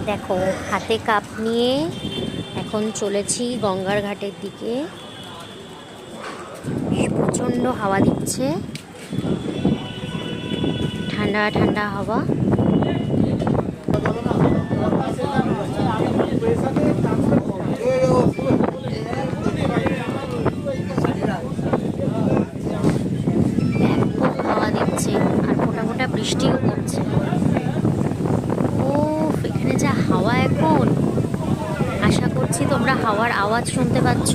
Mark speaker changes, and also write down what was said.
Speaker 1: দেখো হাতে কাপ নিয়ে এখন চলেছি গঙ্গার ঘাটের দিকে। প্রচণ্ড হাওয়া দিচ্ছে, ঠান্ডা ঠান্ডা হাওয়া। ব্যাপক হাওয়া দিচ্ছে আর ফোঁটা ফোঁটা বৃষ্টিও পড়ছে। ও এখানে যা হাওয়া এখন, আশা করছি তোমরা হাওয়ার আওয়াজ শুনতে পাচ্ছ।